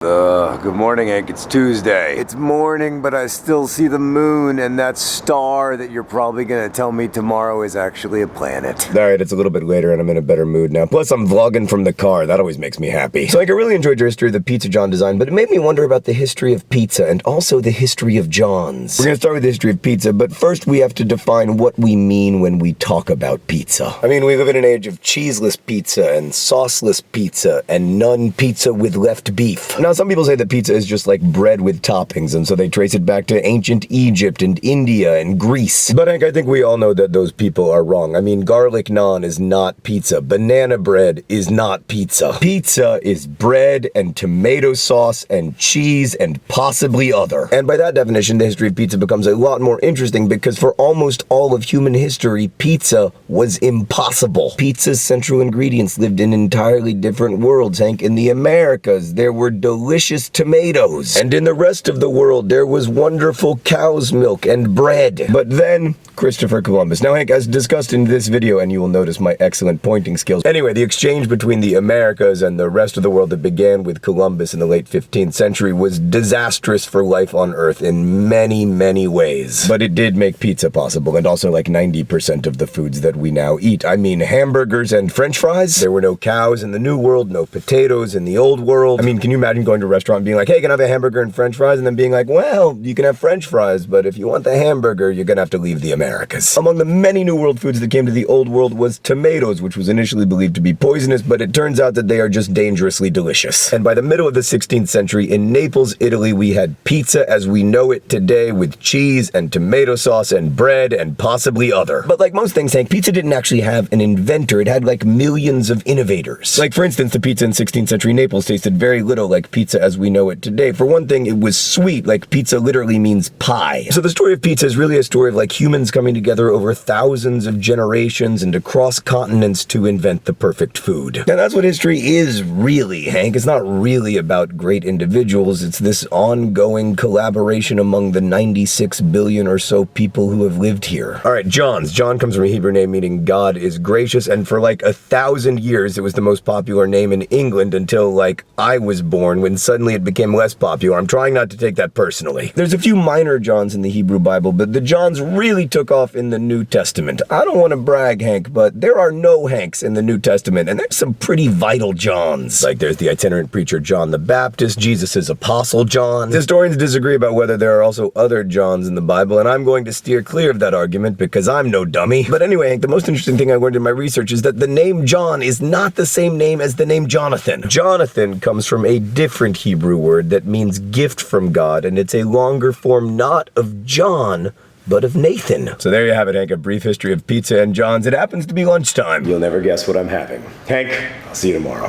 Good morning, Hank. It's Tuesday. It's morning, but I still see the moon and that star that you're probably gonna tell me tomorrow is actually a planet. Alright, it's a little bit later and I'm in a better mood now. Plus, I'm vlogging from the car. That always makes me happy. So, Hank, I really enjoyed your history of the Pizza John design, but it made me wonder about the history of pizza and also the history of Johns. We're gonna start with the history of pizza, but first we have to define what we mean when we talk about pizza. I mean, we live in an age of cheeseless pizza and sauceless pizza and none pizza with left beef. Now, some people say that pizza is just like bread with toppings, and so they trace it back to ancient Egypt and India and Greece. But Hank, I think we all know that those people are wrong. I mean, garlic naan is not pizza. Banana bread is not pizza. Pizza is bread and tomato sauce and cheese and possibly other. And by that definition, the history of pizza becomes a lot more interesting because for almost all of human history, pizza was impossible. Pizza's central ingredients lived in entirely different worlds, Hank. In the Americas, there were delicious tomatoes. And in the rest of the world, there was wonderful cow's milk and bread. But then, Christopher Columbus. Now, Hank, as discussed in this video, and you will notice my excellent pointing skills. Anyway, the exchange between the Americas and the rest of the world that began with Columbus in the late 15th century was disastrous for life on Earth in many, many ways. But it did make pizza possible, and also like 90% of the foods that we now eat. I mean, hamburgers and French fries. There were no cows in the New World, no potatoes in the Old World. I mean, can you imagine going to a restaurant and being like, hey, can I have a hamburger and French fries? And then being like, well, you can have French fries, but if you want the hamburger, you're gonna have to leave the Americas. Among the many New World foods that came to the Old World was tomatoes, which was initially believed to be poisonous, but it turns out that they are just dangerously delicious. And by the middle of the 16th century, in Naples, Italy, we had pizza as we know it today with cheese and tomato sauce and bread and possibly other. But like most things, Hank, pizza didn't actually have an inventor. It had like millions of innovators. Like, for instance, the pizza in 16th century Naples tasted very little like pizza as we know it today. For one thing, it was sweet, like pizza literally means pie. So the story of pizza is really a story of like humans coming together over thousands of generations and across continents to invent the perfect food. And that's what history is really, Hank. It's not really about great individuals. It's this ongoing collaboration among the 96 billion or so people who have lived here. All right, John's. John comes from a Hebrew name meaning God is gracious, and for like 1,000 years, it was the most popular name in England until like I was born, when suddenly it became less popular. I'm trying not to take that personally. There's a few minor Johns in the Hebrew Bible, but the Johns really took off in the New Testament. I don't want to brag, Hank, but there are no Hanks in the New Testament, and there's some pretty vital Johns. Like there's the itinerant preacher John the Baptist, Jesus' apostle John. Historians disagree about whether there are also other Johns in the Bible, and I'm going to steer clear of that argument because I'm no dummy. But anyway, Hank, the most interesting thing I learned in my research is that the name John is not the same name as the name Jonathan. Jonathan comes from a different Hebrew word that means gift from God, and it's a longer form not of John, but of Nathan. So there you have it, Hank, a brief history of pizza and John's. It happens to be lunchtime. You'll never guess what I'm having. Hank, I'll see you tomorrow.